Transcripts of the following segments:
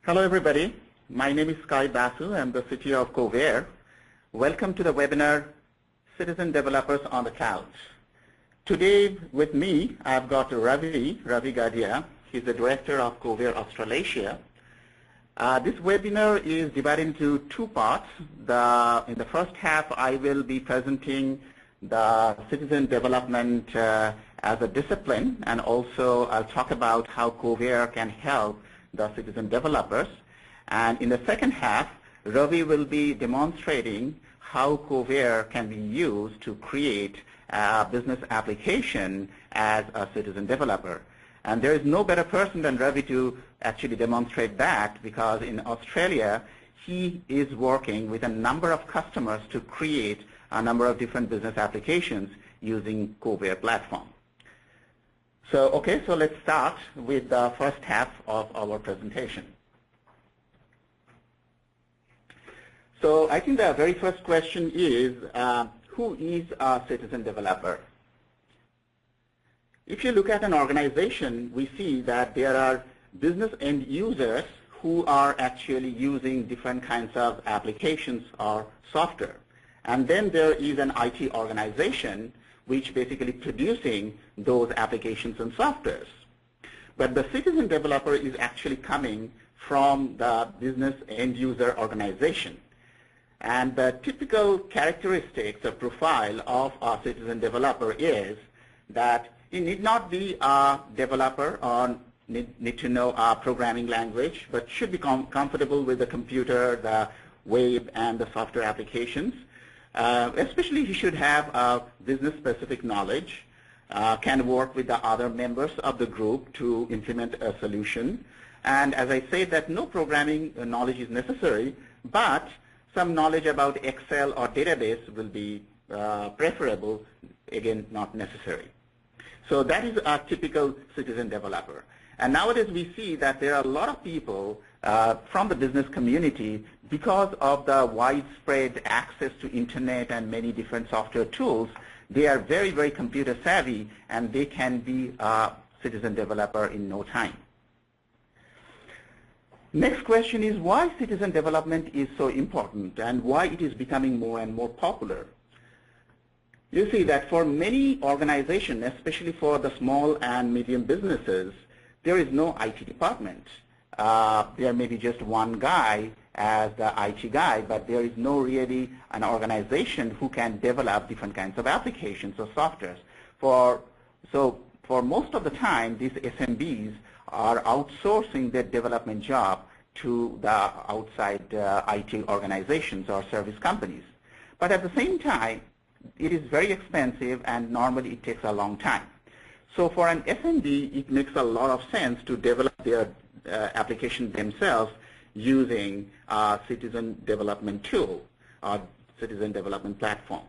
Hello everybody, my name is Basu. I'm the CTO of Kovair. Welcome to the webinar, Citizen Developers on the Cloud. Today with me, I've got Ravi Gadhia. He's the Director of Kovair Australasia. This webinar is divided into two parts. In the first half, I will be presenting the citizen development as a discipline, and also I'll talk about how Kovair can help the citizen developers. And in the second half, Ravi will be demonstrating how Kovair can be used to create a business application as a citizen developer. And there is no better person than Ravi to actually demonstrate that, because in Australia, he is working with a number of customers to create a number of different business applications using Kovair platform. So let's start with the first half of our presentation. So I think the very first question is, who is a citizen developer? If you look at an organization, we see that there are business end users who are actually using different kinds of applications or software. And then there is an IT organization which basically producing those applications and softwares. But the citizen developer is actually coming from the business end user organization. And the typical characteristics or profile of a citizen developer is that you need not be a developer or need to know a programming language, but should be comfortable with the computer, the web, and the software applications. Especially he should have business-specific knowledge, can work with the other members of the group to implement a solution. And as I say, that no programming knowledge is necessary, but some knowledge about Excel or database will be preferable, again, not necessary. So that is a typical citizen developer. And nowadays we see that there are a lot of people from the business community, because of the widespread access to internet and many different software tools, they are very, very computer savvy, and they can be a citizen developer in no time. Next question is why citizen development is so important and why it is becoming more and more popular. You see that for many organizations, especially for the small and medium businesses, there is no IT department. There may be just one guy as the IT guy, but there is no really an organization who can develop different kinds of applications or softwares. So for most of the time, these SMBs are outsourcing their development job to the outside IT organizations or service companies. But at the same time, it is very expensive, and normally it takes a long time. So for an SMB, it makes a lot of sense to develop their application themselves using a citizen development tool or citizen development platform.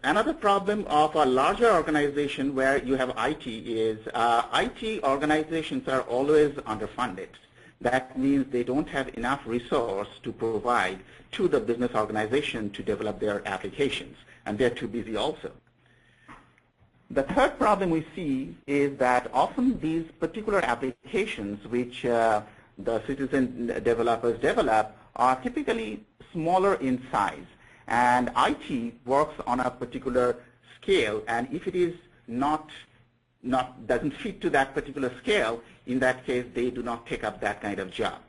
Another problem of a larger organization where you have IT is IT organizations are always underfunded. That means they don't have enough resource to provide to the business organization to develop their applications, and they're too busy also. The third problem we see is that often these particular applications which the citizen developers develop are typically smaller in size, and IT works on a particular scale, and if it is doesn't fit to that particular scale, in that case they do not take up that kind of job.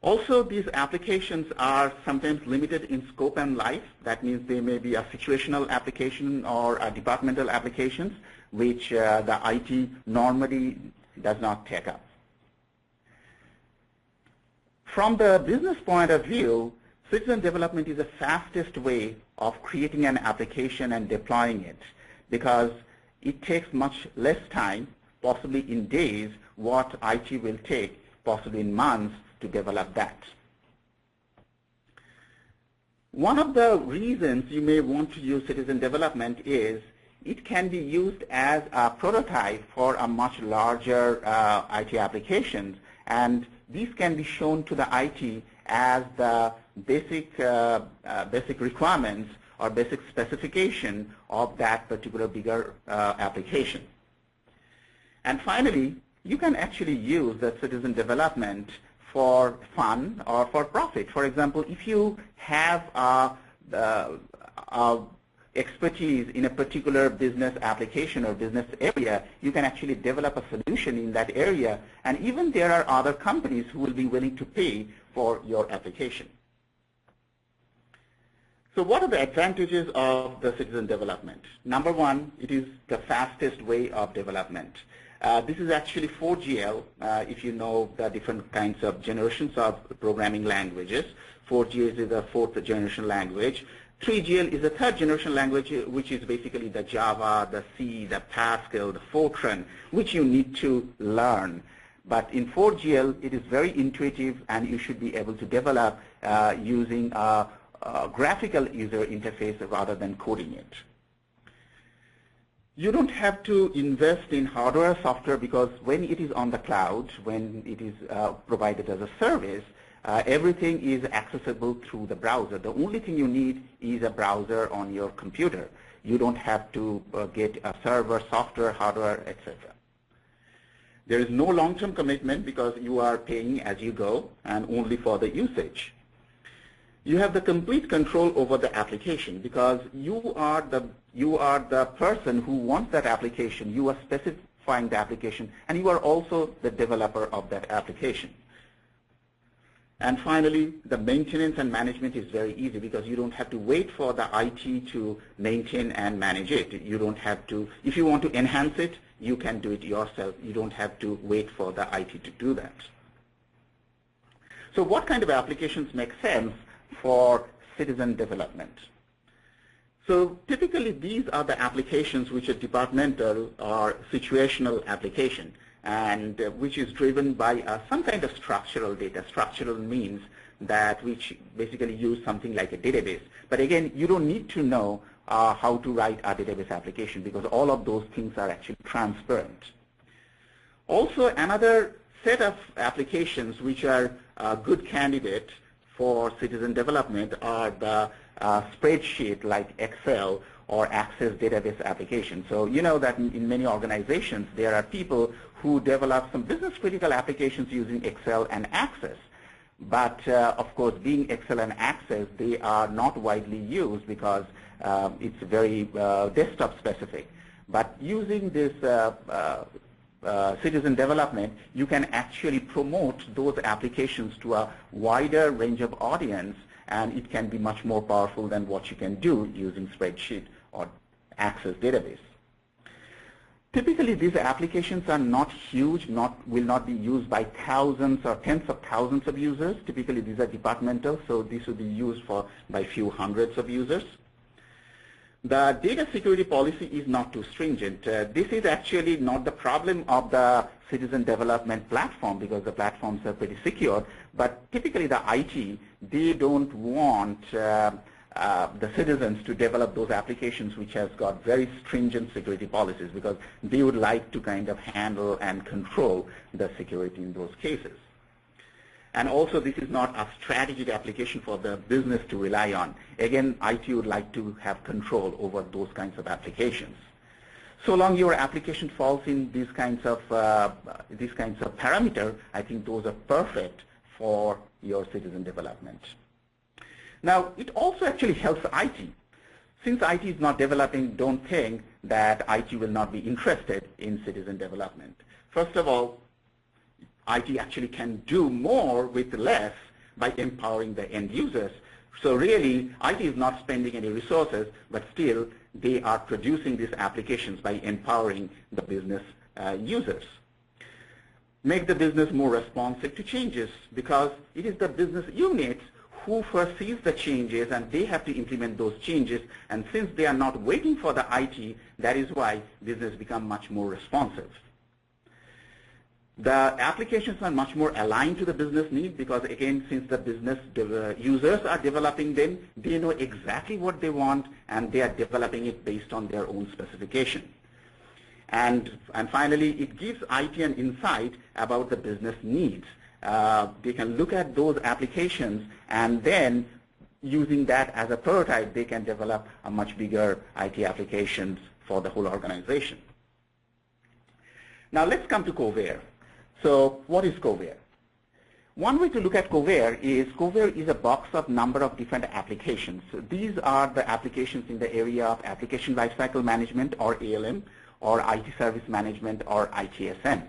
Also, these applications are sometimes limited in scope and life. That means they may be a situational application or a departmental applications, which the IT normally does not take up. From the business point of view, citizen development is the fastest way of creating an application and deploying it, because it takes much less time, possibly in days, what IT will take possibly in months to develop that. One of the reasons you may want to use citizen development is it can be used as a prototype for a much larger IT applications, and these can be shown to the IT as the basic requirements or basic specification of that particular bigger application. And finally, you can actually use the citizen development for fun or for profit. For example, if you have expertise in a particular business application or business area, you can actually develop a solution in that area, and even there are other companies who will be willing to pay for your application. So what are the advantages of the citizen development? Number one, it is the fastest way of development. This is actually 4GL, if you know the different kinds of generations of programming languages. 4GL is the fourth generation language. 3GL is the third generation language, which is basically the Java, the C, the Pascal, the Fortran, which you need to learn. But in 4GL, it is very intuitive, and you should be able to develop using a graphical user interface rather than coding it. You don't have to invest in hardware or software, because when it is on the cloud, when it is provided as a service, everything is accessible through the browser. The only thing you need is a browser on your computer. You don't have to get a server, software, hardware, etc. There is no long-term commitment because you are paying as you go and only for the usage. You have the complete control over the application because you are the person who wants that application. You are specifying the application, and you are also the developer of that application. And finally, the maintenance and management is very easy because you don't have to wait for the IT to maintain and manage it. You don't have to, if you want to enhance it, you can do it yourself. You don't have to wait for the IT to do that. So what kind of applications make sense for citizen development? So typically these are the applications which are departmental or situational application, and which is driven by some kind of structural data. Structural means that which basically use something like a database. But again, you don't need to know how to write a database application because all of those things are actually transparent. Also, another set of applications which are a good candidate for citizen development are the spreadsheet like Excel or Access database application. So you know that in many organizations there are people who develop some business critical applications using Excel and Access. But of course, being Excel and Access, they are not widely used because it's very desktop specific. But using this citizen development, you can actually promote those applications to a wider range of audience, and it can be much more powerful than what you can do using spreadsheet or Access database. Typically, these applications are not huge, will not be used by thousands or tens of thousands of users. Typically, these are departmental, so these will be used by few hundreds of users. The data security policy is not too stringent. This is actually not the problem of the citizen development platform because the platforms are pretty secure, but typically the IT, they don't want the citizens to develop those applications which has got very stringent security policies because they would like to kind of handle and control the security in those cases. And also, this is not a strategic application for the business to rely on. Again, IT would like to have control over those kinds of applications. So long your application falls in these kinds of parameters, I think those are perfect for your citizen development. Now, it also actually helps IT. Since IT is not developing, don't think that IT will not be interested in citizen development. First of all, IT actually can do more with less by empowering the end users. So really, IT is not spending any resources, but still they are producing these applications by empowering the business users. Make the business more responsive to changes because it is the business units who foresees the changes and they have to implement those changes, and since they are not waiting for the IT, that is why business become much more responsive. The applications are much more aligned to the business need because again, since the business users are developing them, they know exactly what they want and they are developing it based on their own specification. And finally, it gives IT an insight about the business needs. They can look at those applications and then using that as a prototype, they can develop a much bigger IT applications for the whole organization. Now let's come to Kovair. So what is Kovair? One way to look at Kovair is a box of number of different applications. So these are the applications in the area of application lifecycle management, or ALM, or IT service management, or ITSM.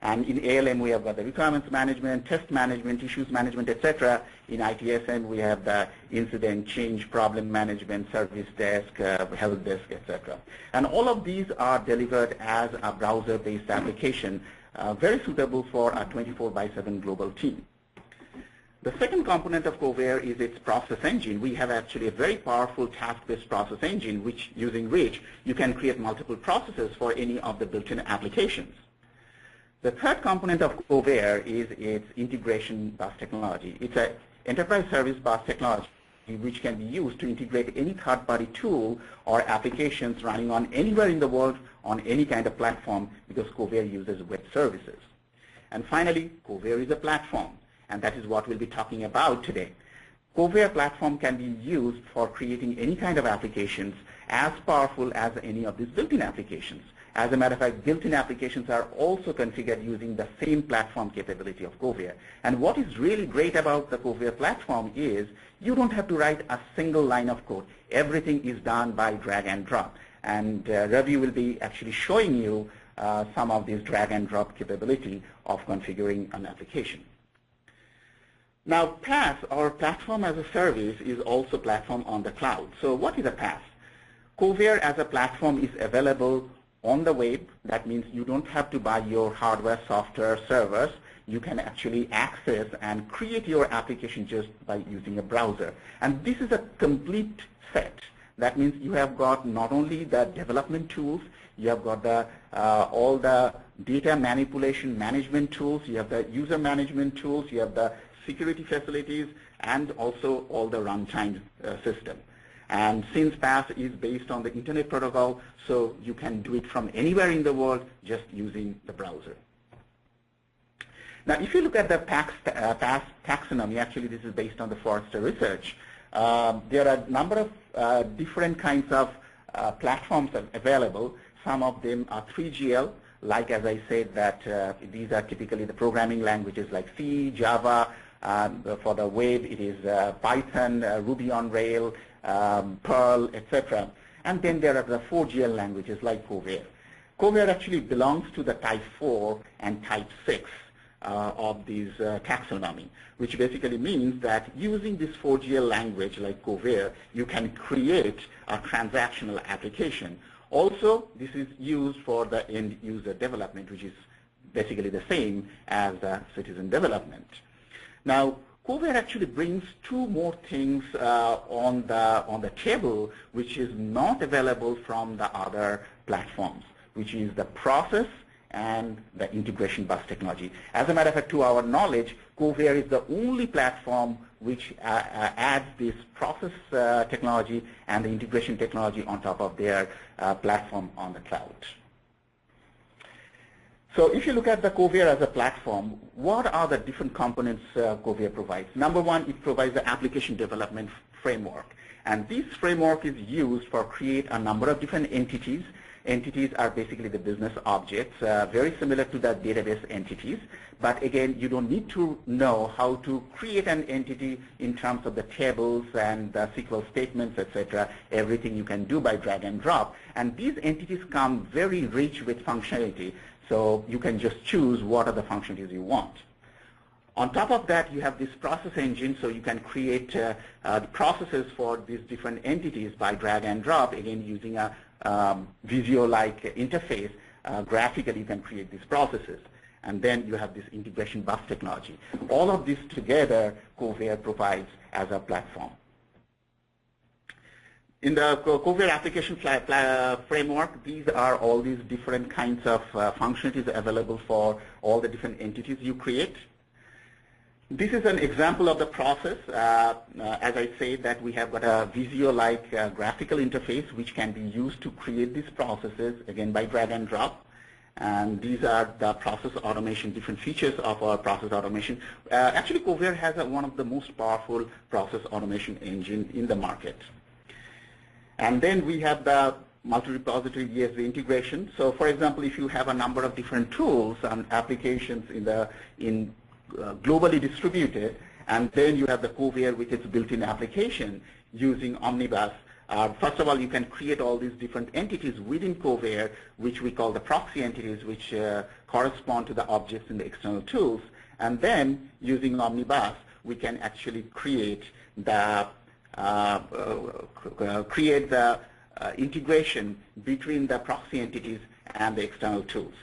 And in ALM, we have got the requirements management, test management, issues management, etc. In ITSM, we have the incident, change, problem management, service desk, help desk, etc. And all of these are delivered as a browser-based application, very suitable for a 24/7 global team. The second component of Kovair is its process engine. We have actually a very powerful task-based process engine, using which you can create multiple processes for any of the built-in applications. The third component of Kovair is its integration bus technology. It's an enterprise service bus technology which can be used to integrate any third-party tool or applications running on anywhere in the world on any kind of platform, because Kovair uses web services. And finally, Kovair is a platform, and that is what we'll be talking about today. Kovair platform can be used for creating any kind of applications as powerful as any of these built-in applications. As a matter of fact, built-in applications are also configured using the same platform capability of Kovair. And what is really great about the Kovair platform is you don't have to write a single line of code. Everything is done by drag and drop. And Ravi will be actually showing you some of this drag and drop capability of configuring an application. Now, PaaS, or platform as a service, is also platform on the cloud. So what is a PaaS? Kovair as a platform is available on the web. That means you don't have to buy your hardware, software, servers. You can actually access and create your application just by using a browser. And this is a complete set. That means you have got not only the development tools, you have got the all the data manipulation management tools, you have the user management tools, you have the security facilities, and also all the runtime system. And since PaaS is based on the Internet Protocol, so you can do it from anywhere in the world just using the browser. Now, if you look at the PaaS taxonomy, actually this is based on the Forrester research, there are a number of different kinds of platforms available. Some of them are 3GL, like as I said that these are typically the programming languages like C, Java. For the web, it is Python, Ruby on Rails, Perl, etc. And then there are the 4GL languages like Kovair. Kovair actually belongs to the type 4 and type 6 of these taxonomy, which basically means that using this 4GL language like Kovair, you can create a transactional application. Also, this is used for the end user development, which is basically the same as the citizen development. Now, Kovair actually brings two more things on the table, which is not available from the other platforms, which is the process and the integration bus technology. As a matter of fact, to our knowledge, Kovair is the only platform which adds this process technology and the integration technology on top of their platform on the cloud. So if you look at the Kovair as a platform, what are the different components Kovair provides? Number one, it provides the application development framework. And this framework is used for create a number of different entities. Entities are basically the business objects, very similar to the database entities. But again, you don't need to know how to create an entity in terms of the tables and the SQL statements, etc. Everything you can do by drag and drop. And these entities come very rich with functionality. So you can just choose what are the functionalities you want. On top of that, you have this process engine, so you can create the processes for these different entities by drag and drop, again using a Visio-like interface. Graphically, you can create these processes. And then you have this integration bus technology. All of this together, Kovair provides as a platform. In the Kovair application framework, these are all these different kinds of functionalities available for all the different entities you create. This is an example of the process. As I say, that we have got a Visio-like graphical interface which can be used to create these processes, again by drag and drop. And these are the process automation, different features of our process automation. Actually, Kovair has one of the most powerful process automation engine in the market. And then we have the multi-repository ESB integration. So for example, if you have a number of different tools and applications globally distributed, and then you have the Kovair with its built-in application using Omnibus. First of all, you can create all these different entities within Kovair, which we call the proxy entities, which correspond to the objects in the external tools. And then using Omnibus, we can actually create the integration between the proxy entities and the external tools.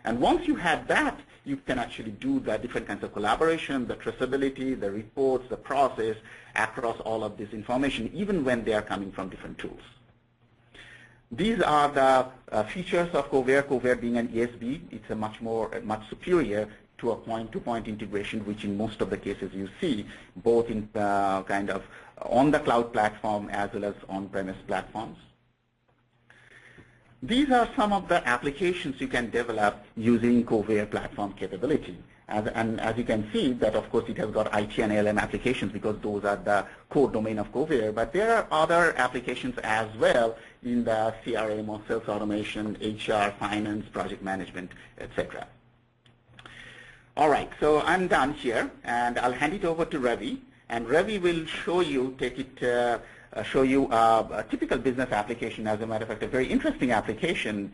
And once you have that, you can actually do the different kinds of collaboration, the traceability, the reports, the process across all of this information, even when they are coming from different tools. These are the features of Kovair. Kovair being an ESB, it's a much superior to a point-to-point integration, which in most of the cases you see, both in kind of on the cloud platform as well as on-premise platforms. These are some of the applications you can develop using Kovair platform capability. And as you can see, that of course it has got IT and ALM applications because those are the core domain of Kovair. But there are other applications as well in the CRM or sales automation, HR, finance, project management, etc. All right, so I'm done here, and I'll hand it over to Ravi. And Ravi will show you, show you a typical business application. As a matter of fact, a very interesting application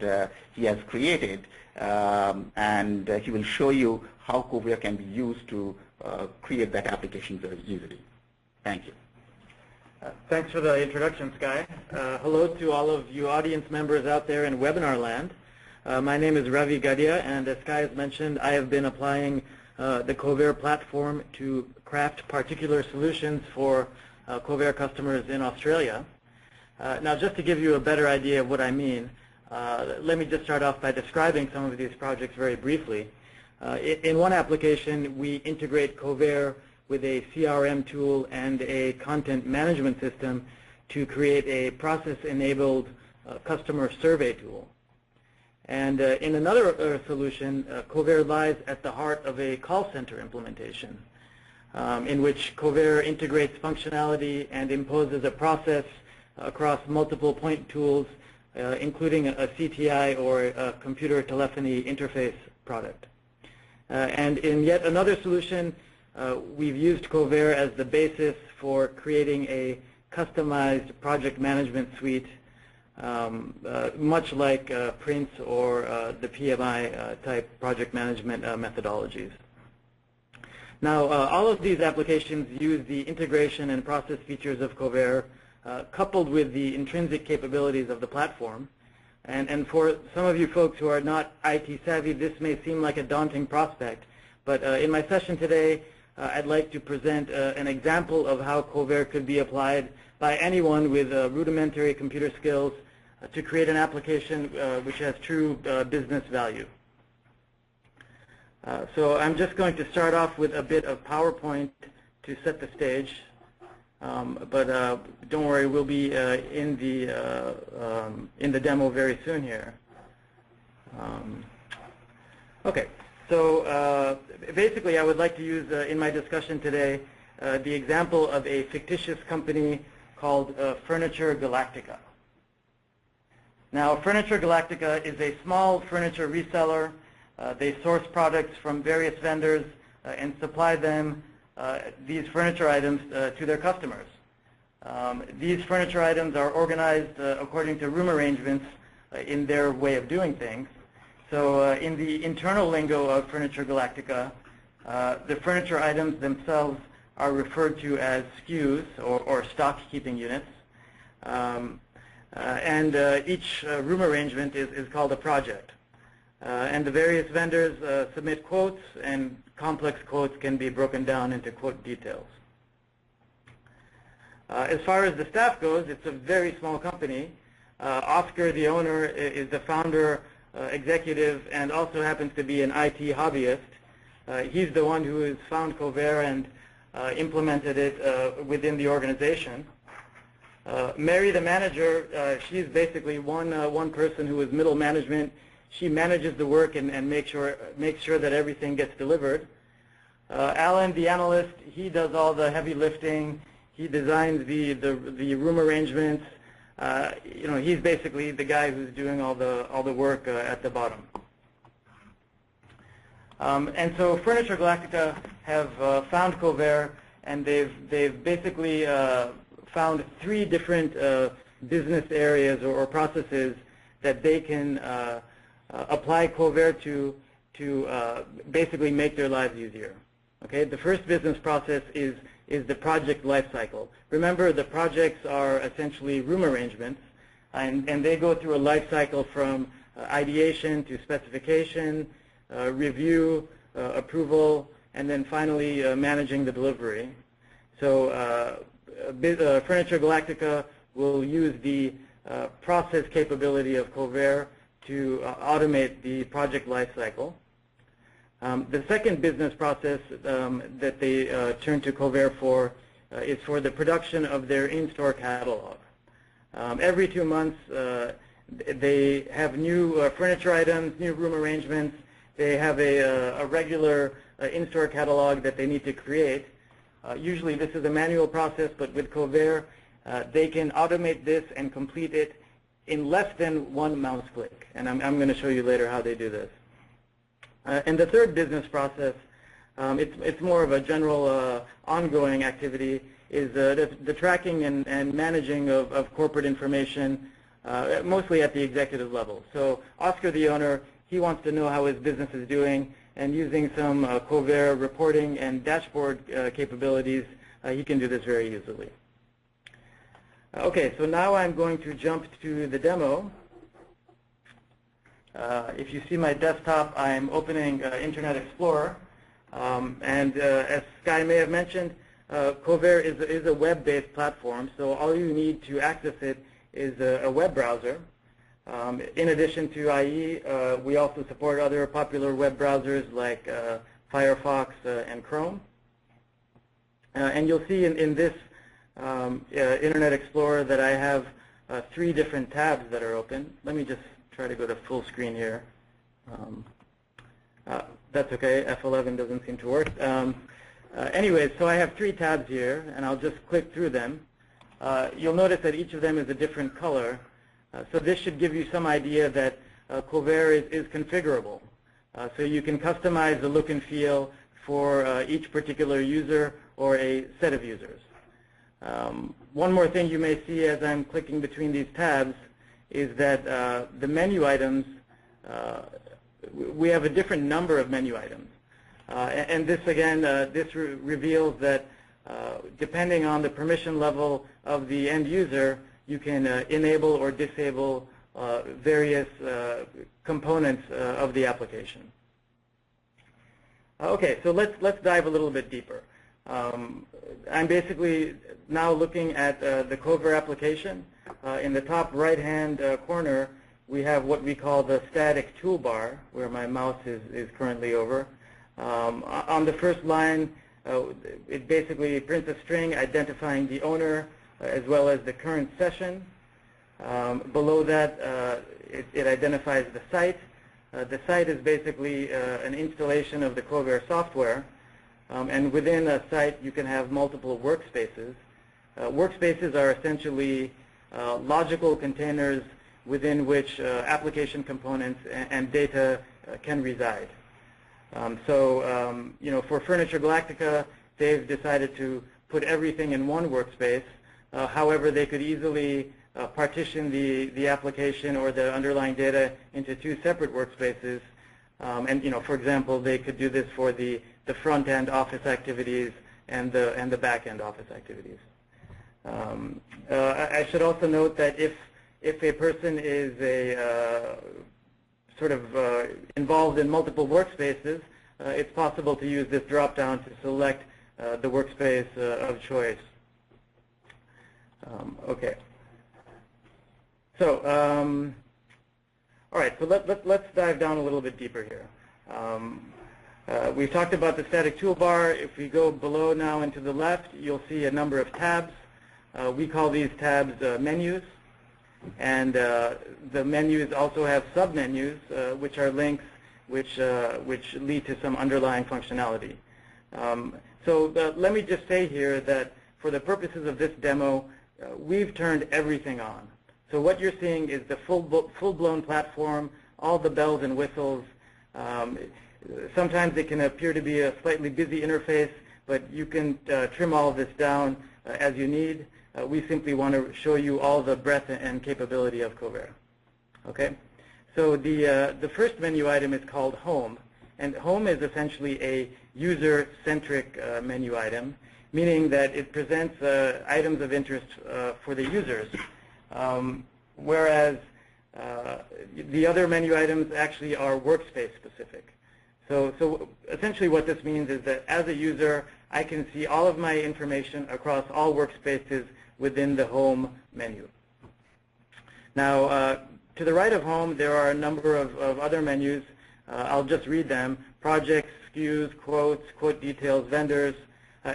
he has created, and he will show you how Kovair can be used to create that application very easily. Thank you. Thanks for the introduction, Sky. Hello to all of you audience members out there in webinar land. My name is Ravi Gadhia, and as Sky has mentioned, I have been applying the Kovair platform to craft particular solutions for Kovair customers in Australia. Now, just to give you a better idea of what I mean, let me just start off by describing some of these projects very briefly. In one application, we integrate Kovair with a CRM tool and a content management system to create a process-enabled customer survey tool. And in another solution, Kovair lies at the heart of a call center implementation, in which Kovair integrates functionality and imposes a process across multiple point tools, including a CTI or a computer telephony interface product. And in yet another solution, we've used Kovair as the basis for creating a customized project management suite, much like Prince or the PMI type project management methodologies. Now, all of these applications use the integration and process features of Kovair, coupled with the intrinsic capabilities of the platform. And for some of you folks who are not IT savvy, this may seem like a daunting prospect. But in my session today, I'd like to present an example of how Kovair could be applied by anyone with rudimentary computer skills to create an application which has true business value. So I'm just going to start off with a bit of PowerPoint to set the stage. But don't worry, we'll be in the demo very soon here. Okay, so basically I would like to use in my discussion today the example of a fictitious company called Furniture Galactica. Now, Furniture Galactica is a small furniture reseller. They source products from various vendors and supply them these furniture items to their customers. These furniture items are organized according to room arrangements in their way of doing things. So in the internal lingo of Furniture Galactica, the furniture items themselves are referred to as SKUs, or stock keeping units. And each room arrangement is called a project. And the various vendors submit quotes, and complex quotes can be broken down into quote details. As far as the staff goes, it's a very small company. Oscar, the owner, is the founder, executive, and also happens to be an IT hobbyist. He's the one who has found Kovair and implemented it within the organization. Mary, the manager, she's basically one person who is middle management. She manages the work and makes sure that everything gets delivered. Alan, the analyst, he does all the heavy lifting. He designs the room arrangements, he's basically the guy who's doing all the work at the bottom. And so Furniture Galactica have found Kovair, and they've basically found 3 different business areas or processes that they can apply Kovair to basically make their lives easier. Okay, the first business process is the project lifecycle. Remember, the projects are essentially room arrangements, and they go through a life cycle from ideation to specification, review, approval, and then finally managing the delivery. So Furniture Galactica will use the process capability of Kovair to automate the project lifecycle. The second business process that they turn to Kovair for is for the production of their in-store catalog. Every 2 months, they have new furniture items, new room arrangements. They have a regular in-store catalog that they need to create. Usually this is a manual process, but with Kovair, they can automate this and complete it in less than 1 mouse click. And I'm going to show you later how they do this. And the third business process, it's more of a general ongoing activity, is the tracking and managing of corporate information, mostly at the executive level. So Oscar, the owner, he wants to know how his business is doing, and using some Kovair reporting and dashboard capabilities, he can do this very easily. Okay, so now I'm going to jump to the demo. If you see my desktop, I'm opening Internet Explorer. And as Sky may have mentioned, Kovair is a web-based platform, so all you need to access it is a web browser. In addition to IE, we also support other popular web browsers like Firefox and Chrome. And you'll see in this Internet Explorer that I have 3 different tabs that are open. Let me just try to go to full screen here. That's okay, F11 doesn't seem to work. Anyways, so I have 3 tabs here, and I'll just click through them. You'll notice that each of them is a different color. So this should give you some idea that Kovair is configurable. So you can customize the look and feel for each particular user or a set of users. One more thing you may see as I'm clicking between these tabs is that the menu items, we have a different number of menu items. And this, again, this reveals that depending on the permission level of the end user, you can enable or disable various components of the application. Okay, so let's dive a little bit deeper. I'm basically now looking at the Kovair application. In the top right-hand corner, we have what we call the static toolbar, where my mouse is currently over. On the first line, it basically prints a string identifying the owner as well as the current session. Below that, it identifies the site. The site is basically an installation of the Kovair software. And within a site, you can have multiple workspaces. Workspaces are essentially logical containers within which application components and data can reside. For Furniture Galactica, they've decided to put everything in one workspace. However, they could easily partition the application or the underlying data into 2 separate workspaces. For example, they could do this for the front-end office activities and the back-end office activities. I should also note that if a person is involved in multiple workspaces, it's possible to use this drop-down to select the workspace of choice. Okay. So, all right. So let's dive down a little bit deeper here. We've talked about the static toolbar. If we go below now and to the left, you'll see a number of tabs. We call these tabs menus. And the menus also have submenus, which are links which lead to some underlying functionality. Let me just say here that for the purposes of this demo, we've turned everything on. So what you're seeing is the full-blown platform, all the bells and whistles. Sometimes it can appear to be a slightly busy interface, but you can trim all of this down as you need. We simply want to show you all the breadth and capability of Kovair. Okay? So the first menu item is called Home, and Home is essentially a user-centric menu item, meaning that it presents items of interest for the users, whereas the other menu items actually are workspace specific. So essentially what this means is that as a user, I can see all of my information across all workspaces within the Home menu. Now, to the right of Home, there are a number of other menus. I'll just read them. Projects, SKUs, quotes, quote details, vendors.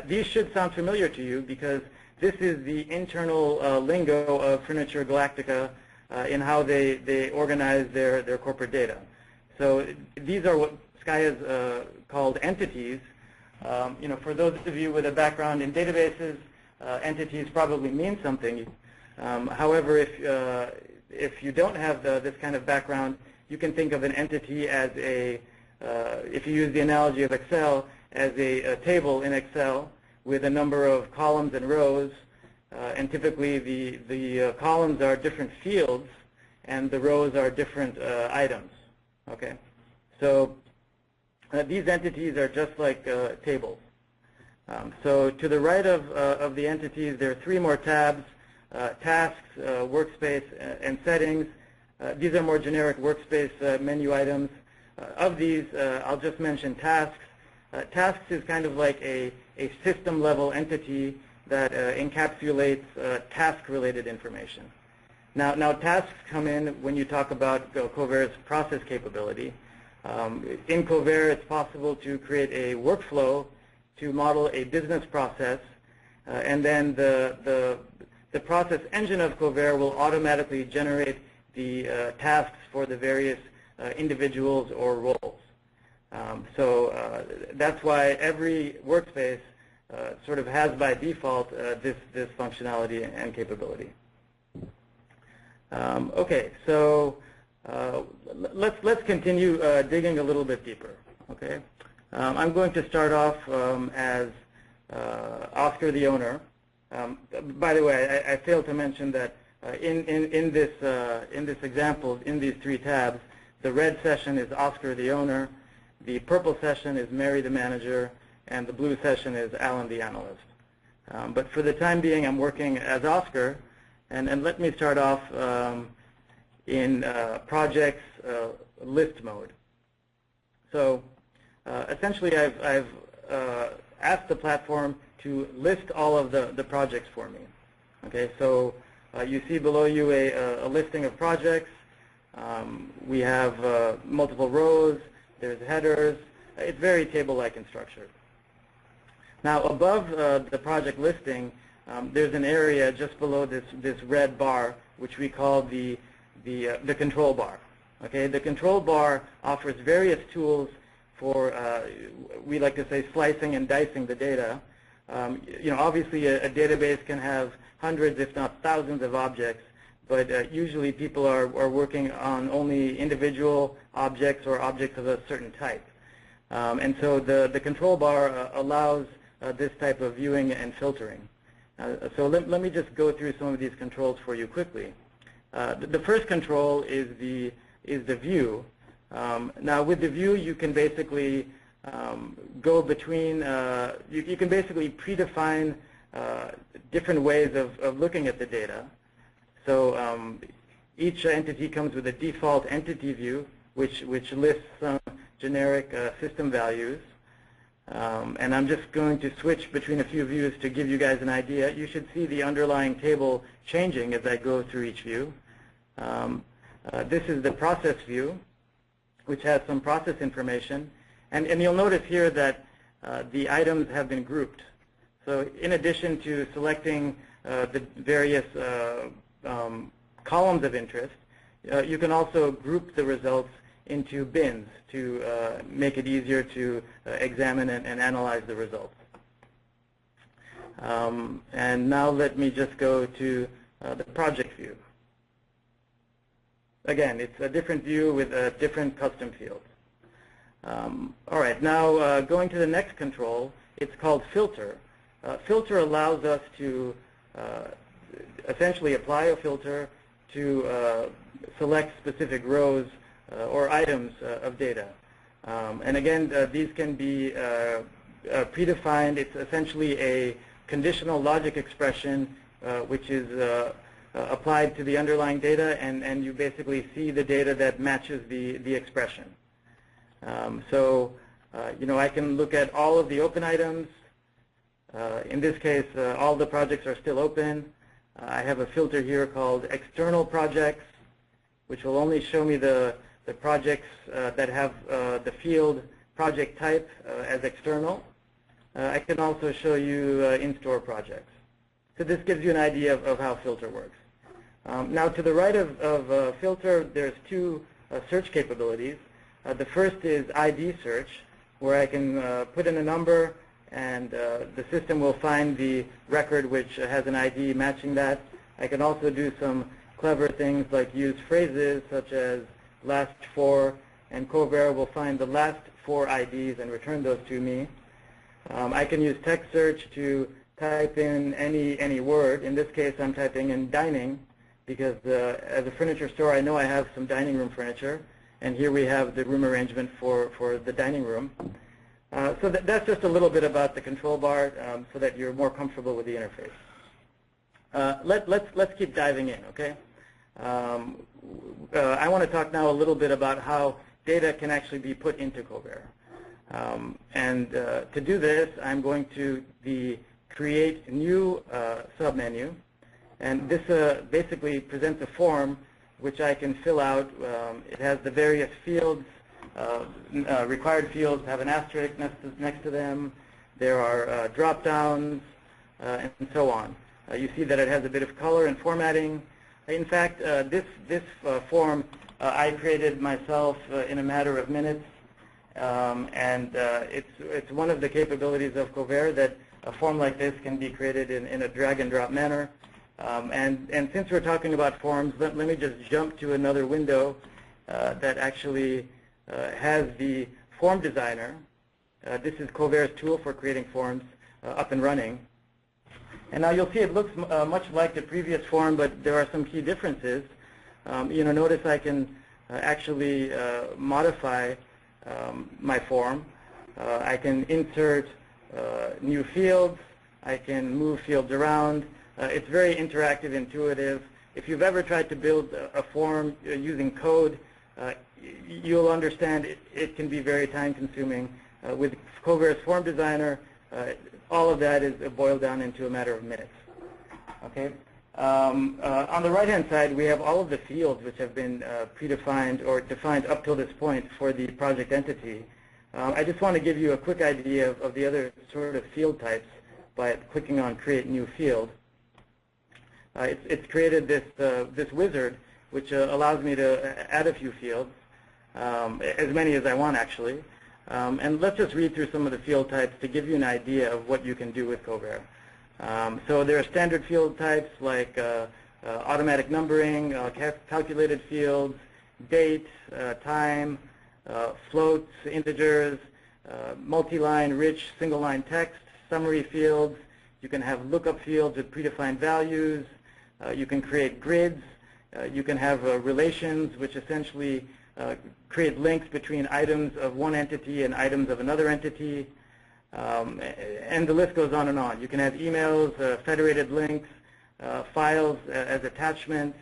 These should sound familiar to you because this is the internal lingo of Furniture Galactica in how they organize their corporate data. So these are what Sky has called entities. For those of you with a background in databases, entities probably mean something. However, if you don't have this kind of background, you can think of an entity as if you use the analogy of Excel, as a table in Excel with a number of columns and rows. And typically the columns are different fields and the rows are different items. Okay, so these entities are just like tables. So to the right of the entities, there are 3 more tabs: tasks, workspace, and settings. These are more generic workspace menu items. Of these, I'll just mention tasks. Tasks is kind of like a system-level entity that encapsulates task-related information. Now tasks come in when you talk about Kovair's process capability. In Kovair, it's possible to create a workflow to model a business process, and then the process engine of Kovair will automatically generate the tasks for the various individuals or roles. So that's why every workspace sort of has by default this functionality and capability. Okay, so let's continue digging a little bit deeper. Okay, I'm going to start off as Oscar the owner. By the way, I failed to mention that in this example, in these 3 tabs, the red session is Oscar the owner, the purple session is Mary the manager, and the blue session is Alan the analyst. But for the time being, I'm working as Oscar, and let me start off in projects list mode. So essentially, I've asked the platform to list all of the projects for me. Okay, so you see below you a listing of projects. We have multiple rows. There's headers. It's very table-like in structure. Now, above the project listing, there's an area just below this red bar, which we call the control bar. Okay, the control bar offers various tools for we like to say slicing and dicing the data. Obviously a database can have hundreds, if not thousands, of objects, but usually people are working on only individual objects or objects of a certain type. And so the control bar allows this type of viewing and filtering. So let me just go through some of these controls for you quickly. The first control is the view. Now with the view, you can basically go between, you can basically predefine different ways of looking at the data. So each entity comes with a default entity view, which lists some generic system values. And I'm just going to switch between a few views to give you guys an idea. You should see the underlying table changing as I go through each view. This is the process view, which has some process information. And you'll notice here that the items have been grouped. So in addition to selecting the various columns of interest, you can also group the results into bins to make it easier to examine and analyze the results. And now let me just go to the project view. again, it's a different view with different custom fields. All right, now going to the next control, it's called filter. Filter allows us to essentially apply a filter to select specific rows or items of data. And again, these can be predefined. It's essentially a conditional logic expression which is applied to the underlying data, and you basically see the data that matches the expression. You know, I can look at all of the open items. In this case, all the projects are still open. I have a filter here called external projects, which will only show me the projects that have the field project type as external. I can also show you in-store projects. So this gives you an idea of how filter works. Now to the right of filter, there's two search capabilities. The first is ID search, where I can put in a number and the system will find the record which has an ID matching that. I can also do some clever things like use phrases such as last four, and Kovair will find the last four IDs and return those to me. I can use text search to type in any word. In this case, I'm typing in dining because as a furniture store, I know I have some dining room furniture, and here we have the room arrangement for the dining room. So that's just a little bit about the control bar so that you're more comfortable with the interface. Let's keep diving in, okay? I want to talk now a little bit about how data can actually be put into Kovair. To do this, I'm going to the create new submenu, and this basically presents a form which I can fill out. It has the various fields. Required fields have an asterisk next to them. There are drop-downs and so on. You see that it has a bit of color and formatting. In fact, this form I created myself in a matter of minutes, and it's one of the capabilities of Kovair that a form like this can be created in a drag-and-drop manner. And since we're talking about forms, let me just jump to another window that actually has the form designer. This is Kovair's tool for creating forms up and running. And now you'll see it looks much like the previous form, but there are some key differences. You know, notice I can actually modify my form. I can insert new fields. I can move fields around. It's very interactive, intuitive. If you've ever tried to build a form using code, you'll understand it can be very time-consuming. With Kovair's form designer, all of that is boiled down into a matter of minutes. Okay. On the right-hand side, we have all of the fields which have been predefined or defined up till this point for the project entity. I just want to give you a quick idea of the other sort of field types by clicking on Create New Field. It's created this wizard which allows me to add a few fields, as many as I want actually. And let's just read through some of the field types to give you an idea of what you can do with Kovair. So there are standard field types like automatic numbering, calculated fields, date, time, floats, integers, multi-line, rich, single-line text, summary fields. You can have lookup fields with predefined values. You can create grids. You can have relations, which essentially create links between items of one entity and items of another entity. And the list goes on and on. You can have emails, federated links, files as attachments,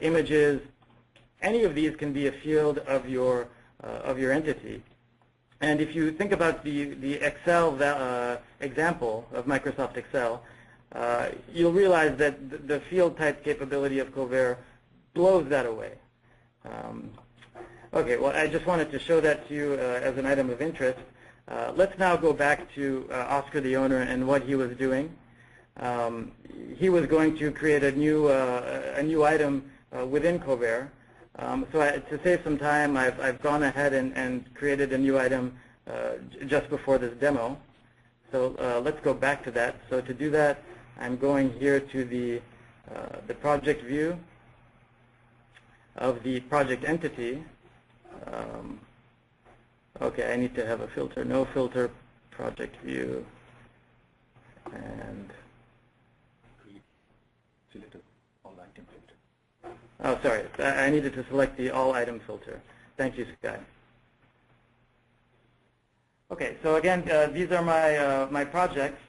images. Any of these can be a field of your entity. And if you think about the Excel example of Microsoft Excel, you'll realize that the field type capability of Kovair blows that away. Okay, well, I just wanted to show that to you as an item of interest. Let's now go back to Oscar, the owner, and what he was doing. He was going to create a new item within Kovair. So to save some time, I've gone ahead and created a new item just before this demo. So let's go back to that. So to do that, I'm going here to the project view. of the project entity. Okay, I need to have a filter. No filter, project view, and oh, sorry, I needed to select the all item filter. Thank you, Sky. Okay, so again, these are my projects.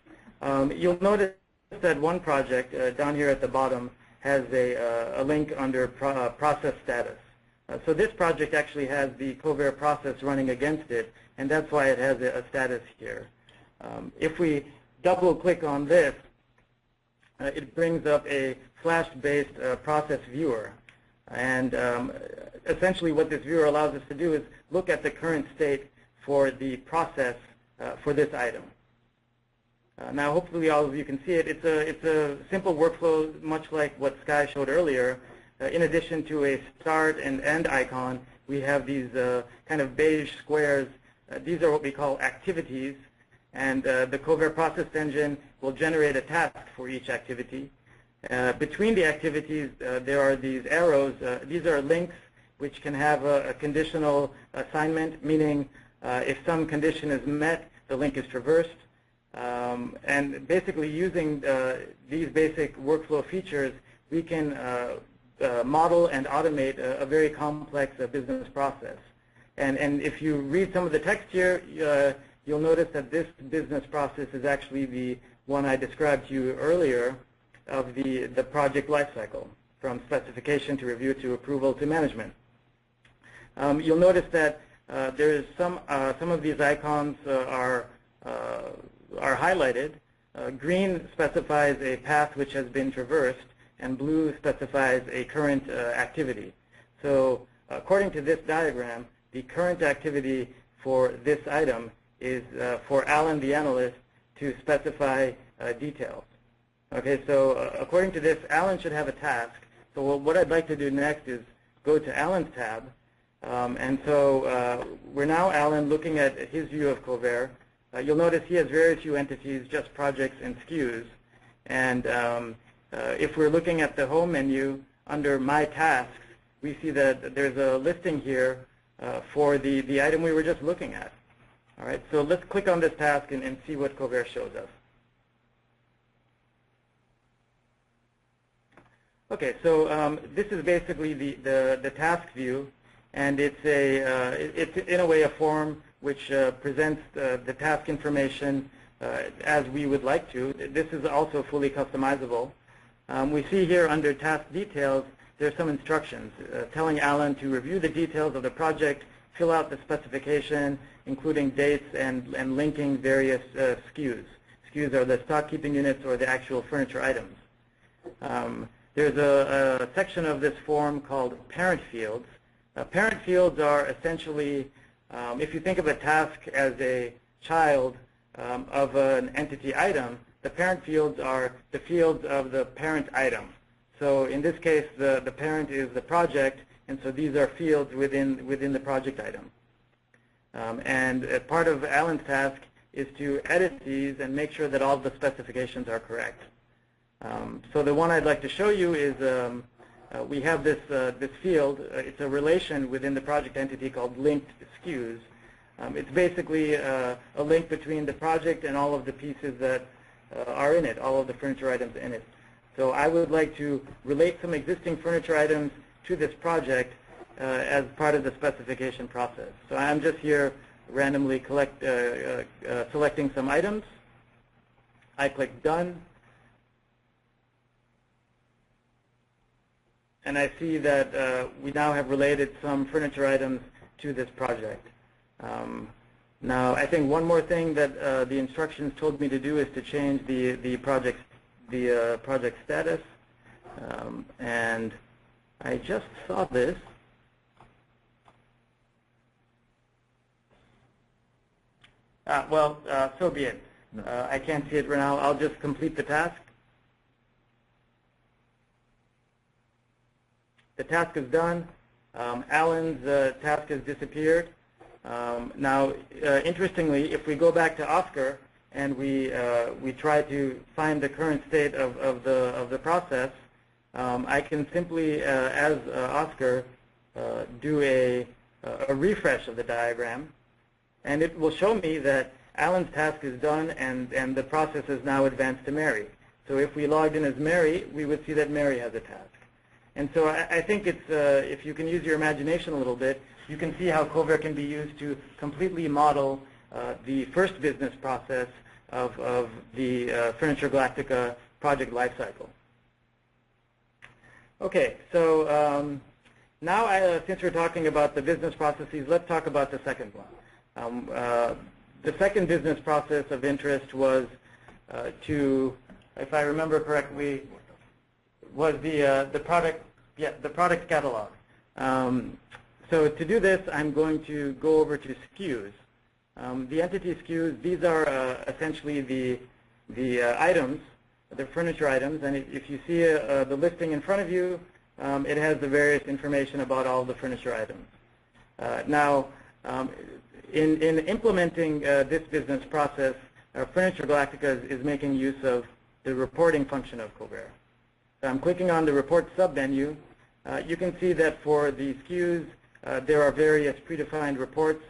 You'll notice that one project down here at the bottom has a link under process status. So this project actually has the Kovair process running against it, and that's why it has a status here. If we double click on this, it brings up a Flash-based process viewer. And essentially what this viewer allows us to do is look at the current state for the process for this item. Now hopefully all of you can see it. It's a simple workflow, much like what Sky showed earlier. In addition to a start and end icon, we have these kind of beige squares. These are what we call activities. And the Kovair process engine will generate a task for each activity. Between the activities, there are these arrows. These are links which can have a conditional assignment, meaning if some condition is met, the link is traversed. And basically using these basic workflow features, we can model and automate a very complex business process. And if you read some of the text here, you'll notice that this business process is actually the one I described to you earlier of the project lifecycle, from specification to review to approval to management. You'll notice that there is some of these icons are highlighted. Green specifies a path which has been traversed, and blue specifies a current activity. So according to this diagram, the current activity for this item is for Alan, the analyst, to specify details. Okay, so according to this, Alan should have a task. So what I'd like to do next is go to Alan's tab. And so we're now, Alan, looking at his view of Kovair. You'll notice he has very few entities, just projects and SKUs. And if we're looking at the home menu under My Tasks, we see that there's a listing here for the item we were just looking at. All right, so let's click on this task and see what Kovair shows us. Okay, so this is basically the task view, and it's in a way a form which presents the task information as we would like to. This is also fully customizable. We see here under task details, there's some instructions telling Alan to review the details of the project, fill out the specification, including dates and linking various SKUs. SKUs are the stock keeping units or the actual furniture items. There's a section of this form called parent fields. Parent fields are essentially, if you think of a task as a child of an entity item, the parent fields are the fields of the parent item. So in this case, the parent is the project, and so these are fields within the project item. And part of Alan's task is to edit these and make sure that all the specifications are correct. So the one I'd like to show you is we have this field. It's a relation within the project entity called linked SKUs. It's basically a link between the project and all of the pieces that are in it, all of the furniture items in it. So I would like to relate some existing furniture items to this project as part of the specification process. So I'm just here randomly selecting some items. I click Done. And I see that we now have related some furniture items to this project. Now, I think one more thing that the instructions told me to do is to change the project status. And I just saw this. So be it. I can't see it right now. I'll just complete the task. The task is done. Alan's task has disappeared. Now, interestingly, if we go back to Oscar and we try to find the current state of the process, I can simply, as Oscar, do a refresh of the diagram, and it will show me that Alan's task is done and the process is now advanced to Mary. So if we logged in as Mary, we would see that Mary has a task. And so I think it's, if you can use your imagination a little bit, you can see how Kovair can be used to completely model the first business process of the Furniture Galactica project lifecycle. Okay, so now since we're talking about the business processes, let's talk about the second one. The second business process of interest was to, if I remember correctly, was the product catalog. So to do this, I'm going to go over to SKUs. The entity SKUs, these are essentially the items, the furniture items, and if you see the listing in front of you, it has the various information about all the furniture items. Now, in implementing this business process, Furniture Galactica is making use of the reporting function of Kovair. So I'm clicking on the report submenu. You can see that for the SKUs, there are various predefined reports.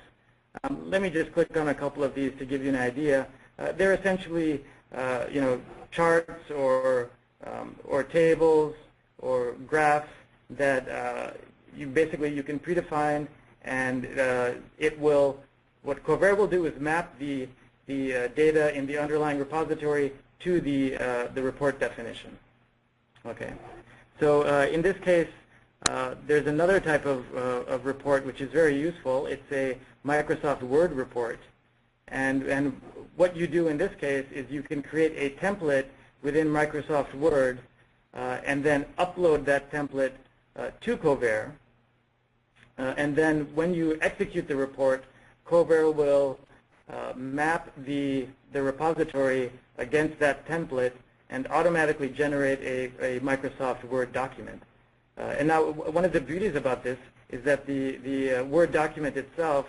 Let me just click on a couple of these to give you an idea. They're essentially, charts or tables or graphs that you can predefine, and what Kovair will do is map the data in the underlying repository to the report definition. Okay, so in this case, there's another type of report which is very useful. It's a Microsoft Word report, and what you do in this case is you can create a template within Microsoft Word and then upload that template to Kovair, and then when you execute the report, Kovair will map the repository against that template and automatically generate a Microsoft Word document. And now one of the beauties about this is that the Word document itself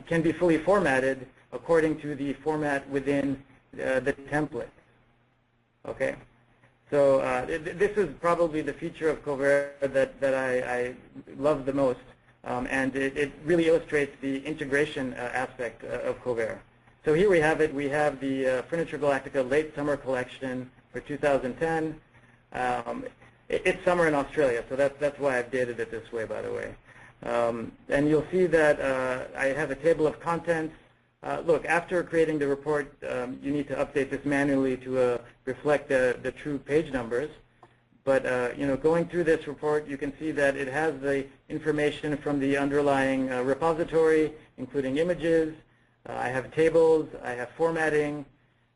can be fully formatted according to the format within the template. Okay, so this is probably the feature of Kovair that I love the most, and it really illustrates the integration aspect of Kovair. So here we have it. We have the Furniture Galactica Late Summer Collection for 2010. It's summer in Australia, so that's why I've dated it this way, by the way. And you'll see that I have a table of contents. Look, after creating the report, you need to update this manually to reflect the true page numbers. But going through this report, you can see that it has the information from the underlying repository, including images. I have tables. I have formatting.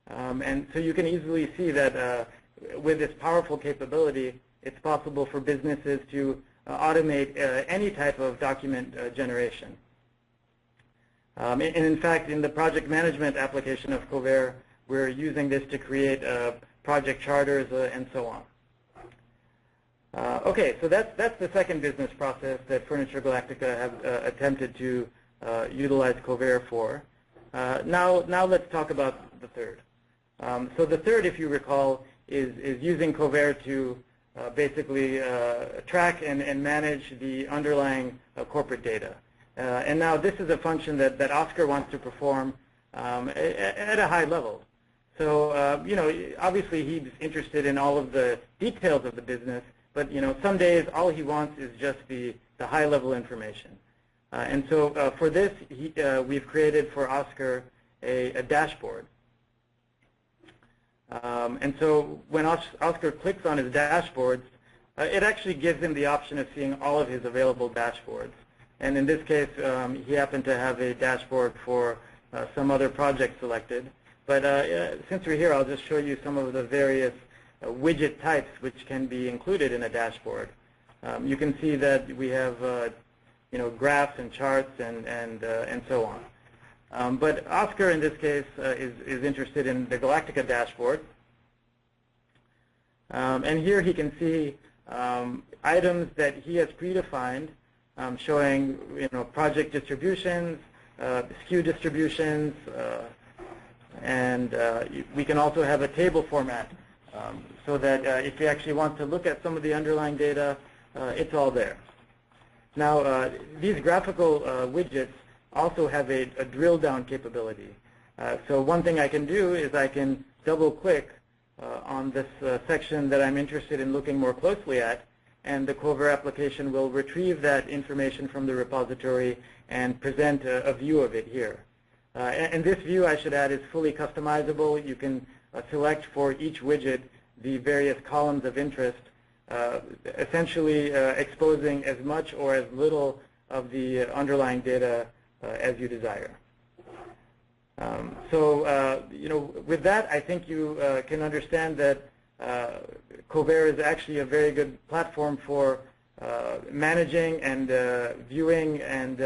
And so you can easily see that with this powerful capability, it's possible for businesses to automate any type of document generation. And in fact, in the project management application of Kovair, we're using this to create project charters and so on. Okay, so that's the second business process that Furniture Galactica have attempted to utilize Kovair for. Now let's talk about the third. So the third, if you recall, is using Kovair to basically track and manage the underlying corporate data. And now this is a function that Oscar wants to perform at a high level. So, obviously he's interested in all of the details of the business, but, some days all he wants is just the high-level information. And so for this, we've created for Oscar a dashboard. And so when Oscar clicks on his dashboards, it actually gives him the option of seeing all of his available dashboards. And in this case, he happened to have a dashboard for some other project selected. But since we're here, I'll just show you some of the various widget types which can be included in a dashboard. You can see that we have graphs and charts and so on. But Oscar, in this case, is interested in the Galactica dashboard. And here he can see items that he has predefined, showing project distributions, SKU distributions, and we can also have a table format so that if you actually want to look at some of the underlying data, it's all there. Now, these graphical widgets also have a drill down capability. So one thing I can do is I can double click on this section that I'm interested in looking more closely at, and the Kovair application will retrieve that information from the repository and present a view of it here. And this view, I should add, is fully customizable. You can select for each widget the various columns of interest, essentially exposing as much or as little of the underlying data as you desire. With that, I think you can understand that Kovair is actually a very good platform for managing and viewing and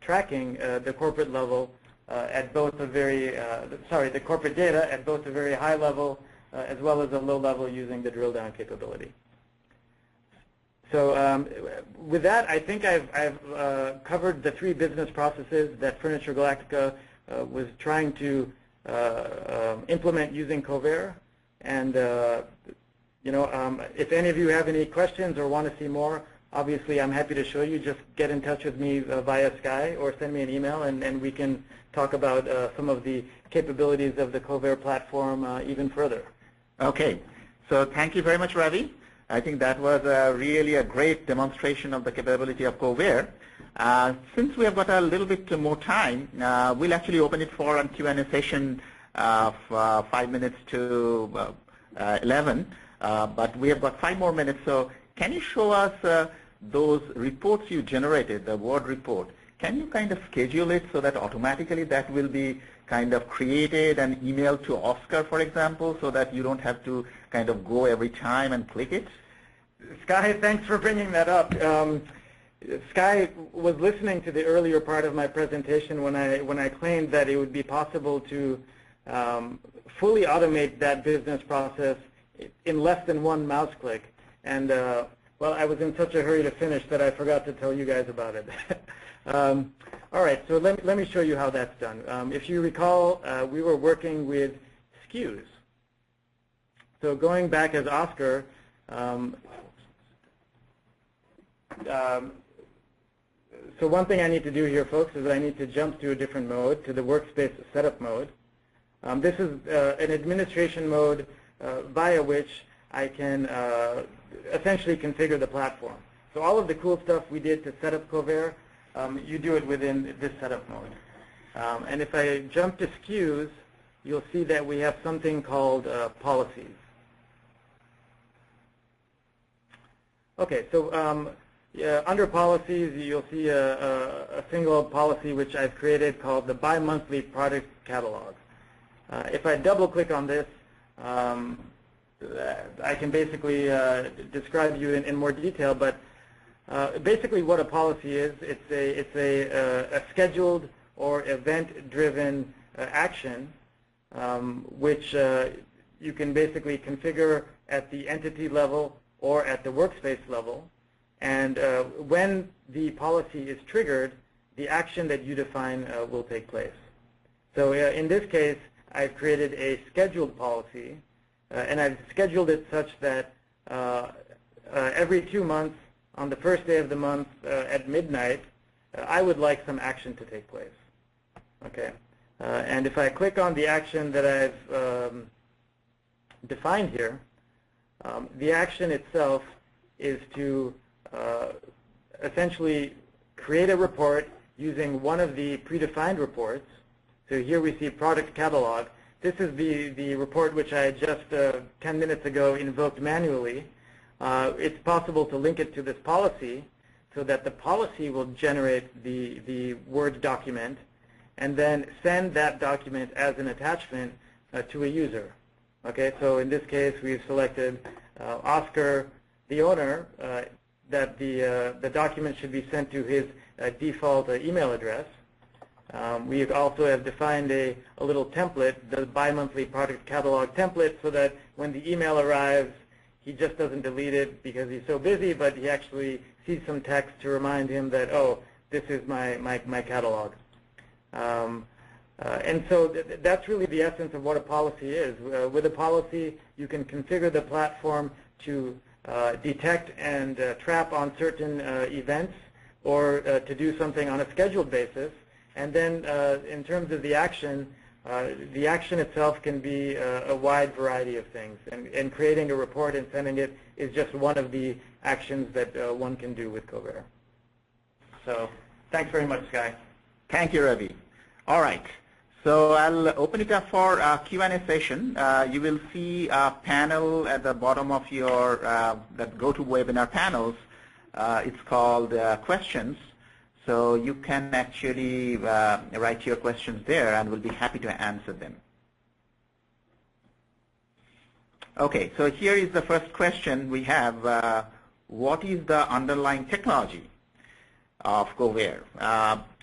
tracking the corporate level at both a very, the corporate data at both a very high level as well as a low level using the drill down capability. So with that, I think I've covered the three business processes that Furniture Galactica was trying to implement using Kovair. And if any of you have any questions or want to see more, obviously I'm happy to show you. Just get in touch with me via Sky or send me an email, and we can talk about some of the capabilities of the Kovair platform even further. Okay. So thank you very much, Ravi. I think that was really a great demonstration of the capability of Kovair. Since we have got a little bit more time, we'll actually open it for a Q&A session of 5 minutes to 11. But we have got 5 more minutes. So can you show us those reports you generated, the Word report? Can you kind of schedule it so that automatically that will be kind of created and emailed to Oscar, for example, so that you don't have to kind of go every time and click it? Sky, thanks for bringing that up. Sky was listening to the earlier part of my presentation when I claimed that it would be possible to fully automate that business process in less than 1 mouse click. And well, I was in such a hurry to finish that I forgot to tell you guys about it. All right, so let me show you how that's done. If you recall, we were working with SKUs. So going back as Oscar, so one thing I need to do here, folks, is I need to jump to a different mode, to the workspace setup mode. This is an administration mode via which I can essentially configure the platform. So all of the cool stuff we did to set up Kovair, you do it within this setup mode. And if I jump to SKUs, you'll see that we have something called policies. Okay, so under policies, you'll see a single policy which I've created called the bi-monthly product catalog. If I double-click on this, I can basically describe you in more detail, but basically what a policy is, it's a scheduled or event-driven action which you can basically configure at the entity level or at the workspace level. And when the policy is triggered, the action that you define will take place. So in this case, I've created a scheduled policy, and I've scheduled it such that every 2 months, on the first day of the month at midnight, I would like some action to take place. Okay, and if I click on the action that I've defined here, the action itself is to essentially create a report using one of the predefined reports. So here we see product catalog. This is the report which I just 10 minutes ago invoked manually. It's possible to link it to this policy so that the policy will generate the Word document and then send that document as an attachment to a user. Okay, so in this case we've selected Oscar, the owner, that the document should be sent to his default email address. We also have defined a little template, the bi-monthly product catalog template, so that when the email arrives, he just doesn't delete it because he's so busy, but he actually sees some text to remind him that, oh, this is my catalog. And so that's really the essence of what a policy is. With a policy, you can configure the platform to detect and trap on certain events or to do something on a scheduled basis. And then in terms of the action itself can be a wide variety of things. And creating a report and sending it is just one of the actions that one can do with Kovair. So thanks very much, Sky. Thank you, Ravi. All right. So I'll open it up for a Q&A session. You will see a panel at the bottom of your that GoToWebinar panels. It's called questions. So you can actually write your questions there, and we'll be happy to answer them. Okay, so here is the first question we have. What is the underlying technology of Kovair?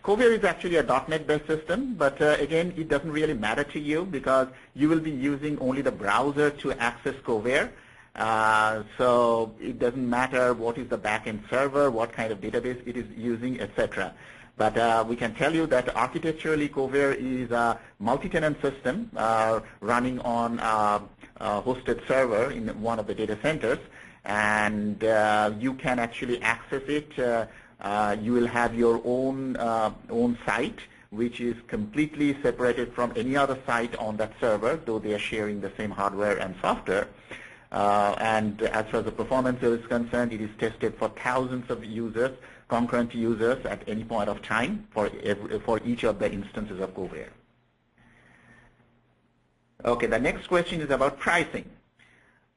Kovair is actually a .NET-based system, but again, it doesn't really matter to you because you will be using only the browser to access Kovair. So it doesn't matter what is the backend server, what kind of database it is using, etc. But we can tell you that architecturally, Kovair is a multi-tenant system running on a hosted server in one of the data centers, and you can actually access it. You will have your own site, which is completely separated from any other site on that server, though they are sharing the same hardware and software. And as far as the performance is concerned, it is tested for thousands of users, concurrent users at any point of time for each of the instances of Kovair. Okay, the next question is about pricing.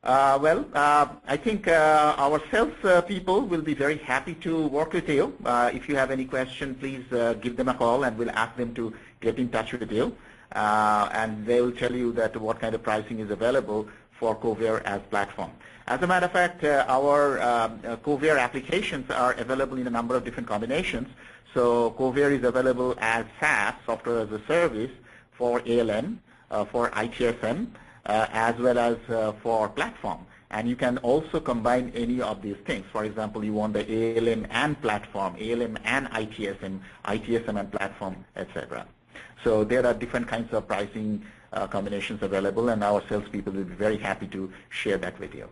I think our sales people will be very happy to work with you. If you have any question, please give them a call and we'll ask them to get in touch with you. And they will tell you that what kind of pricing is available for Kovair as platform. As a matter of fact, our Kovair applications are available in a number of different combinations. So Kovair is available as SaaS, software as a service, for ALM, for ITSM, as well as for platform. And you can also combine any of these things. For example, you want the ALM and platform, ALM and ITSM, ITSM and platform, etc. So there are different kinds of pricing combinations available, and our salespeople will be very happy to share that with you.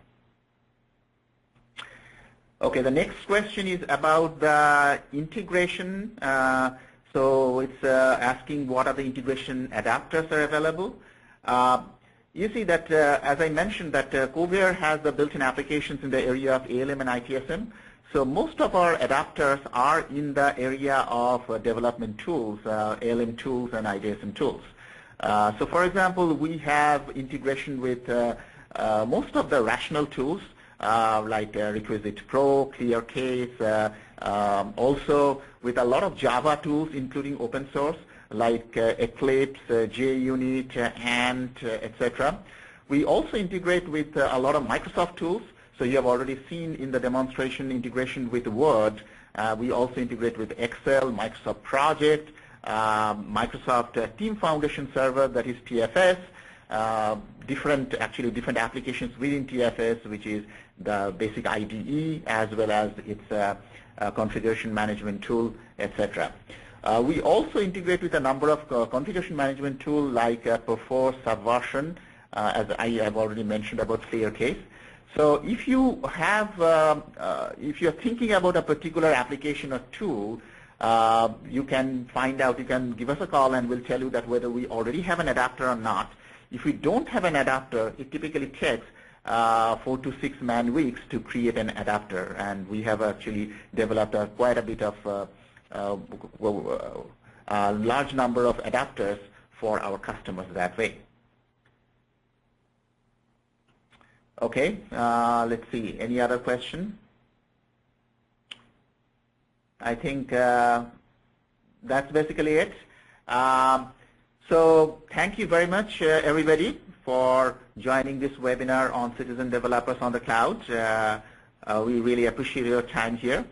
Okay, the next question is about the integration. So it's asking what are the integration adapters are available. You see that, as I mentioned, that Kovair has the built-in applications in the area of ALM and ITSM. So most of our adapters are in the area of development tools, ALM tools and ITSM tools. So for example, we have integration with most of the rational tools like Requisite Pro, ClearCase, also with a lot of Java tools, including open source, like Eclipse, JUnit, Ant, etc. We also integrate with a lot of Microsoft tools. So you have already seen in the demonstration integration with Word. We also integrate with Excel, Microsoft Project, Microsoft Team Foundation Server, that is TFS, different applications within TFS, which is the basic IDE, as well as its configuration management tool, etc. We also integrate with a number of configuration management tools like Perforce, Subversion, as I have already mentioned about ClearCase. So if you have, if you're thinking about a particular application or tool, you can find out, you can give us a call and we'll tell you that whether we already have an adapter or not. If we don't have an adapter, it typically takes 4 to 6 man-weeks to create an adapter, and we have actually developed quite a bit of a large number of adapters for our customers that way. Okay, let's see, any other question? I think that's basically it. So thank you very much, everybody, for joining this webinar on Citizen Developers on the Cloud. We really appreciate your time here.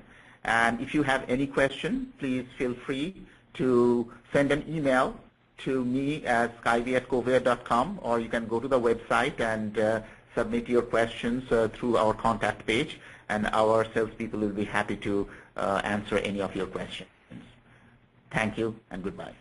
And if you have any question, please feel free to send an email to me at skyv@kovair.com, or you can go to the website and submit your questions through our contact page, and our salespeople will be happy to answer any of your questions. Thank you and goodbye.